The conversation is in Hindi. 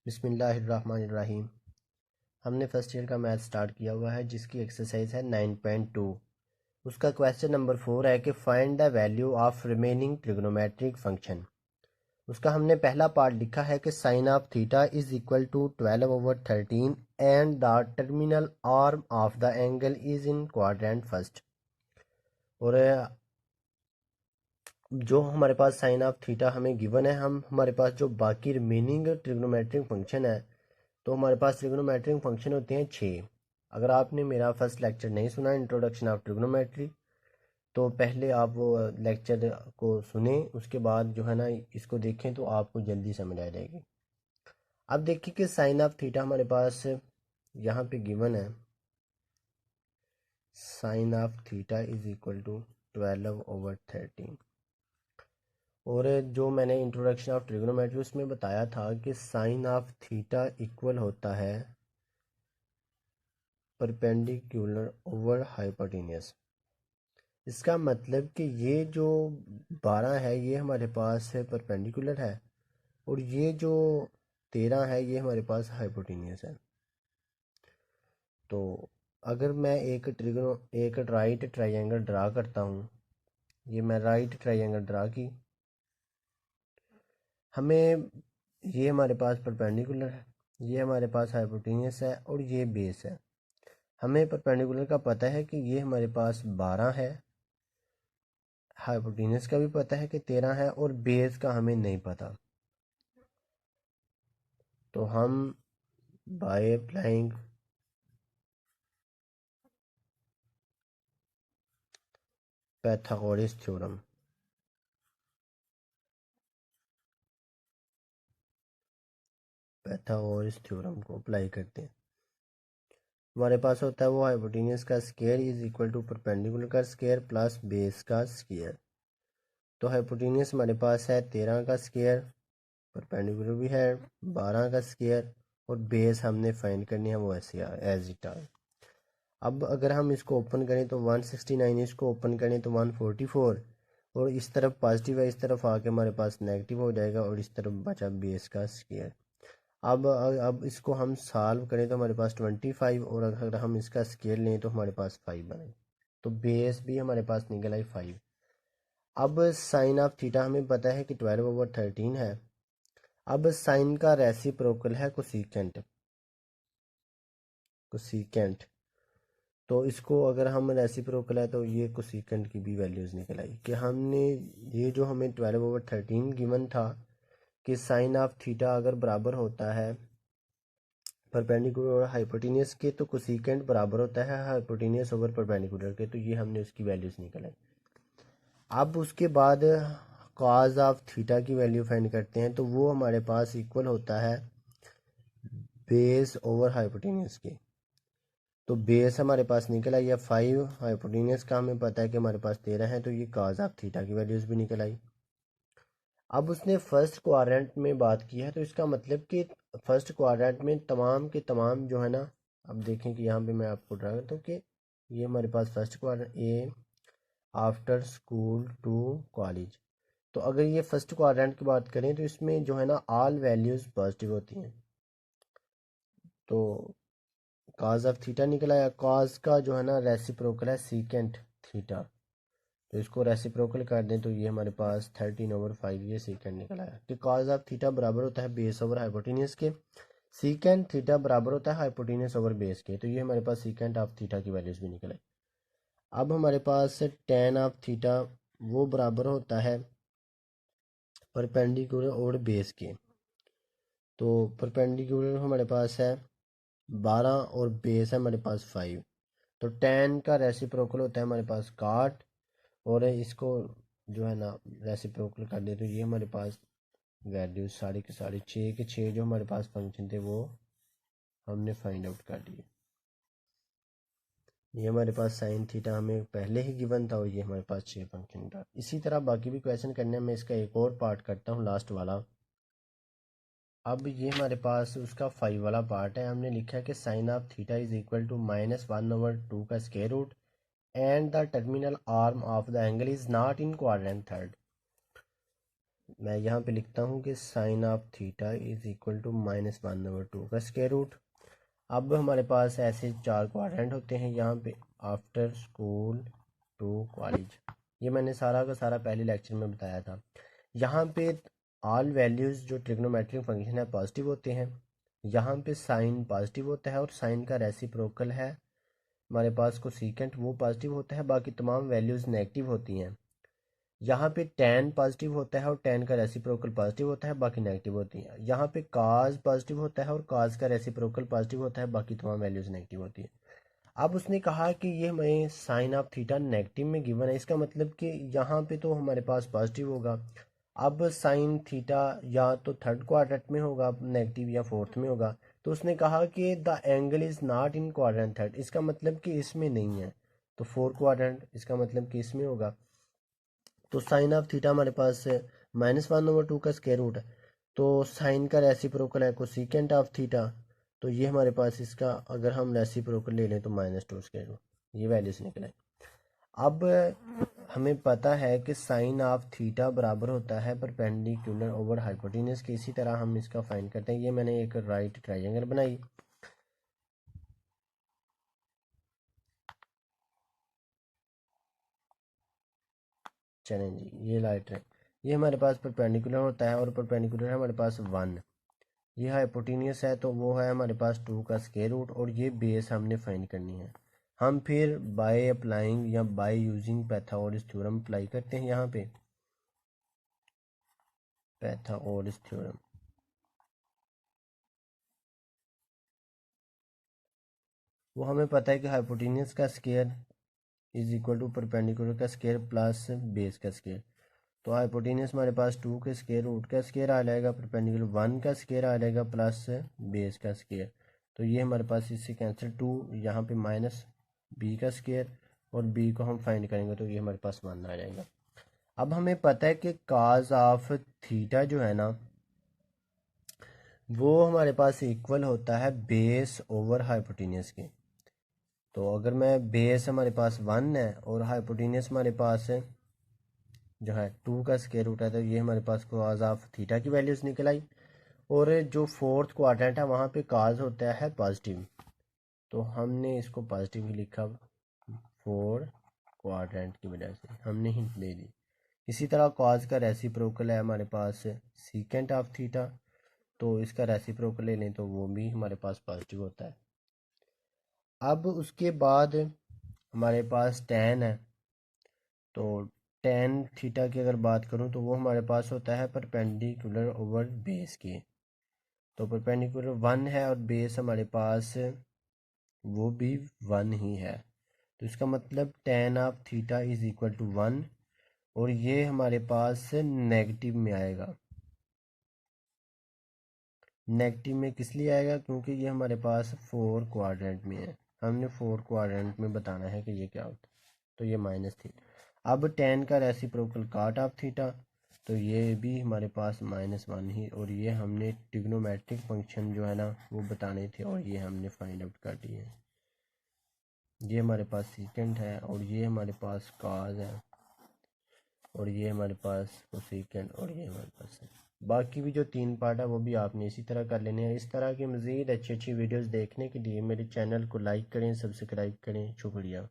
बिस्मिल्लाहिर्रहमानिर्रहीम। हमने फर्स्ट ईयर का मैथ स्टार्ट किया हुआ है जिसकी एक्सरसाइज है 9.2। उसका क्वेश्चन नंबर 4 है कि find the value of remaining trigonometric function. उसका हमने पहला पार्ट लिखा है कि sine of theta is equal to 12/13 and the terminal arm of the angle is in quadrant first. और जो हमारे पास साइन ऑफ थीटा हमें गिवन है, हमारे पास जो बाकी रिमेनिंग ट्रिग्नोमेट्रिक फंक्शन है, तो हमारे पास ट्रिग्नोमेट्रिक फंक्शन होते हैं 6। अगर आपने मेरा फर्स्ट लेक्चर नहीं सुना इंट्रोडक्शन ऑफ ट्रिग्नोमेट्री, तो पहले आप वो लेक्चर को सुने, उसके बाद जो है ना इसको देखें तो आपको जल्दी समझ आ जाएगी। अब देखिए कि साइन ऑफ थीटा हमारे पास यहाँ पे गिवन है, sine of theta is equal to 12/13। और जो मैंने इंट्रोडक्शन ऑफ ट्रिग्नोमेट्री उसमें बताया था कि साइन ऑफ थीटा इक्वल होता है परपेंडिकुलर ओवर हाइपोटेन्यूस। इसका मतलब कि ये जो 12 है ये हमारे पास है परपेंडिकुलर है, और ये जो 13 है ये हमारे पास हाइपोटेन्यूस है। तो अगर मैं एक राइट ट्रायंगल ड्रा करता हूँ, ये मैं राइट ट्रायंगल ड्रा की, हमें ये हमारे पास परपेंडिकुलर है, ये हमारे पास हाइपोटेन्यूस है और ये बेस है। हमें परपेंडिकुलर का पता है कि ये हमारे पास 12 है, हाइपोटेन्यूस का भी पता है कि 13 है, और बेस का हमें नहीं पता। तो हम by applying Pythagoras theorem, Pythagoras theorem को अप्लाई करते हैं, हमारे पास होता है वो हाइपोटेन्यूस का square is equal to perpendicular का स्क्वायर प्लस बेस का स्क्वायर। तो हाइपोटेन्यूस हमारे पास है 13 का स्क्वायर, परपेंडिकुलर भी है 12 का स्क्वायर, और बेस हमने फाइंड करनी है वो ऐसे एज इट आर। अब अगर हम इसको ओपन करें तो 169, इसको ओपन करें तो 144, और इस तरफ पॉजिटिव है, इस तरफ आके हमारे पास नेगेटिव हो जाएगा, और इस तरफ बचा बेस का स्क्वायर। अब इसको हम सॉल्व करें तो हमारे पास 25, और अगर हम इसका स्क्वायर लें तो हमारे पास 5 बने, तो बेस भी हमारे पास निकल आई 5। अब साइन ऑफ थीटा हमें पता है कि 12/13 है। अब साइन का रेसिप्रोकल है कोसेकेंट, कोसेकेंट। तो इसको अगर हम रेसिप्रोकल है तो ये कोसेकेंट की भी वैल्यूज़ निकल आई कि हमने ये जो हमें 12/13 गिवन था कि साइन ऑफ थीटा अगर बराबर होता है परपेंडिकुलर और हाइपोटेन्यूस के, तो कोसेकेंट बराबर होता है हाइपोटेन्यूस ओवर परपेंडिकुलर के, तो ये हमने उसकी वैल्यूज़ निकल आई। अब उसके बाद कॉज ऑफ थीटा की वैल्यू फाइंड करते हैं, तो वो हमारे पास इक्वल होता है बेस ओवर हाइपोटेन्यूस के। तो बेस हमारे पास निकल आई है 5, हाइपोटेन्यूस का हमें पता है कि हमारे पास 13 है, तो ये कॉज ऑफ थीटा की वैल्यूज़ भी निकल आई। अब उसने फर्स्ट क्वाड्रेंट में बात की है, तो इसका मतलब कि फर्स्ट क्वाड्रेंट में तमाम के तमाम जो है ना, अब देखें कि यहाँ पे मैं आपको ड्रा करता हूँ कि ये हमारे पास first quadrant A after school to college. तो अगर ये फर्स्ट क्वाड्रेंट की बात करें तो इसमें जो है ना ऑल वैल्यूज़ पॉजिटिव होती हैं। तो कॉज ऑफ थीटा निकल आया, कॉज का जो है ना रेसिप्रोकल है सीकेंट थीटा, तो इसको रेसिप्रोकल कर दें तो ये हमारे पास 13/5 ये सीकेंट निकल आया कि कॉज ऑफ थीटा बराबर होता है बेस ओवर हाइपोटेन्यूस के, सीकेंट थीटा बराबर होता है हाइपोटेन्यूस ओवर बेस के, तो ये हमारे पास सीकेंट ऑफ थीटा की वैल्यूज भी निकल आई। अब हमारे पास टेन ऑफ थीटा वो बराबर होता है परपेंडिकुलर और बेस के, तो परपेंडिकुलर हमारे पास है 12 और बेस है हमारे पास 5, तो टेन का रेसिप्रोकल होता है हमारे पास काट, और इसको जो है ना रेसिप्रोकल कर दे तो ये हमारे पास वैल्यू साढ़े के साढ़े 6 जो हमारे पास फंक्शन थे वो हमने फाइंड आउट कर लिए। ये हमारे पास साइन थीटा हमें पहले ही गिवन था, और ये हमारे पास 6 फंक्शन था। इसी तरह बाकी भी क्वेश्चन करने में इसका एक और पार्ट करता हूँ लास्ट वाला। अब ये हमारे पास उसका 5 वाला पार्ट है, हमने लिखा है कि sine of theta is equal to -1/2 का square root and the terminal arm of the angle is not in quadrant third. मैं यहाँ पे लिखता हूँ कि sine of theta is equal to -1/2 का स्क्वायर रूट। अब हमारे पास ऐसे 4 क्वाड्रेंट होते हैं यहाँ पे, आफ्टर स्कूल टू कॉलेज। ये मैंने सारा का सारा पहले लेक्चर में बताया था। यहाँ पे ऑल वैल्यूज़ जो ट्रिग्नोमेट्रिक फंक्शन है पॉजिटिव होते हैं। यहाँ पे साइन पॉजिटिव होता है और साइन का रेसिप्रोकल है हमारे पास को सीकेंट, वो पॉजिटिव होता है। बाकी तमाम वैल्यूज़ नेगेटिव होती हैं। यहाँ पे tan पॉजिटिव होता है और tan का रेसिप्रोकल पॉजिटिव होता है, बाकी नेगेटिव होती हैं। यहाँ पे cos पॉजिटिव होता है और cos का रेसिप्रोकल पॉजिटिव होता है, बाकी तमाम वैल्यूज़ नेगेटिव होती हैं। अब उसने कहा कि ये हमें साइन ऑफ थीटा नेगेटिव में गिवन है, इसका मतलब कि यहाँ पे तो हमारे पास पॉजिटिव होगा। अब साइन थीटा या तो थर्ड क्वाड्रेंट में होगा नेगेटिव या फोर्थ में होगा। तो उसने कहा कि the angle is not in quadrant third, इसका मतलब कि इसमें नहीं है। तो फोर क्वाड्रेंट इसका मतलब कि इसमें होगा। तो साइन ऑफ थीटा हमारे पास -1/2 का स्क्वायर रूट है। तो साइन का रेसिप्रोकल है कोसेकेंट ऑफ थीटा। तो ये हमारे पास इसका अगर हम रेसिप्रोकल ले लें तो -2 स्क्वायर रूट, ये वैल्यूज निकल आई। अब हमें पता है कि साइन ऑफ थीटा बराबर होता है परपेंडिकुलर ओवर हाइपोटेन्यूज के। इसी तरह हम इसका फाइंड करते हैं। ये मैंने एक राइट ट्रायंगल बनाई। चलें जी, ये लाइट है, ये हमारे पास परपेंडिकुलर होता है और परपेंडिकुलर है हमारे पास 1। ये हाइपोटेनियस है तो वो है हमारे पास 2 का स्क्वायर रूट, और ये बेस हमने फाइंड करनी है। हम फिर बाय अप्लाइंग या by using Pythagoras theorem apply करते हैं। यहाँ पे पैथागोरस थ्योरम, वो हमें पता है कि हाइपोटेनियस का square is equal to perpendicular का स्क्वायर प्लस बेस का स्क्वायर। तो हाइपोटेनियस हमारे पास 2 के स्क्वायर रूट का स्क्वायर आ जाएगा, परपेंडिकुलर 1 का स्क्वायर आ जाएगा प्लस बेस का स्क्वायर। तो ये हमारे पास इससे कैंसिल, 2 यहाँ पे माइनस बी का स्क्वायर, और बी को हम फाइंड करेंगे तो ये हमारे पास 1 आ जाएगा। अब हमें पता है कि काज ऑफ थीटा जो है ना, वो हमारे पास इक्वल होता है बेस ओवर हाइपोटेनियस के। तो अगर मैं बेस हमारे पास 1 है और हाइपोटेनियस हमारे पास है जो है 2 का स्क्वायर रूट है, तो ये हमारे पास काज ऑफ थीटा की वैल्यूज निकल आई। और जो फोर्थ क्वाड्रेंट है वहाँ पे काज होता है पॉजिटिव, तो हमने इसको पॉजिटिव ही लिखा फोर क्वाड्रेंट की वजह से हमने हिंट दे दी। इसी तरह कॉज का रेसिप्रोकल है हमारे पास सीकेंट ऑफ थीटा, तो इसका रेसिप्रोकल ले लें तो वो भी हमारे पास पॉजिटिव होता है। अब उसके बाद हमारे पास tan है। तो tan थीटा की अगर बात करूं तो वो हमारे पास होता है परपेंडिकुलर ओवर बेस के। तो परपेंडिकुलर 1 है और बेस हमारे पास वो भी 1 ही है। तो इसका मतलब tan of theta is equal to 1, और ये हमारे पास नेगेटिव में आएगा। नेगेटिव में किस लिए आएगा, क्योंकि ये हमारे पास 4 क्वाड्रेंट में है। हमने 4 क्वाड्रेंट में बताना है कि ये क्या होता है, तो ये माइनस थी। अब tan का रेसिप्रोकल काट ऑफ थीटा, तो ये भी हमारे पास -1 ही, और ये हमने ट्रिग्नोमेट्रिक फंक्शन जो है ना वो बताने थे, और ये हमने फाइंड आउट कर दिए। ये हमारे पास सीकेंट है और ये हमारे पास काज है, और ये हमारे पास कोसेकेंट, और ये हमारे पास है। बाकी भी जो 3 पार्ट है वो भी आपने इसी तरह कर लेने हैं। इस तरह की मज़ीद अच्छी अच्छी वीडियोस देखने के लिए मेरे चैनल को लाइक करें, सब्सक्राइब करें। शुक्रिया।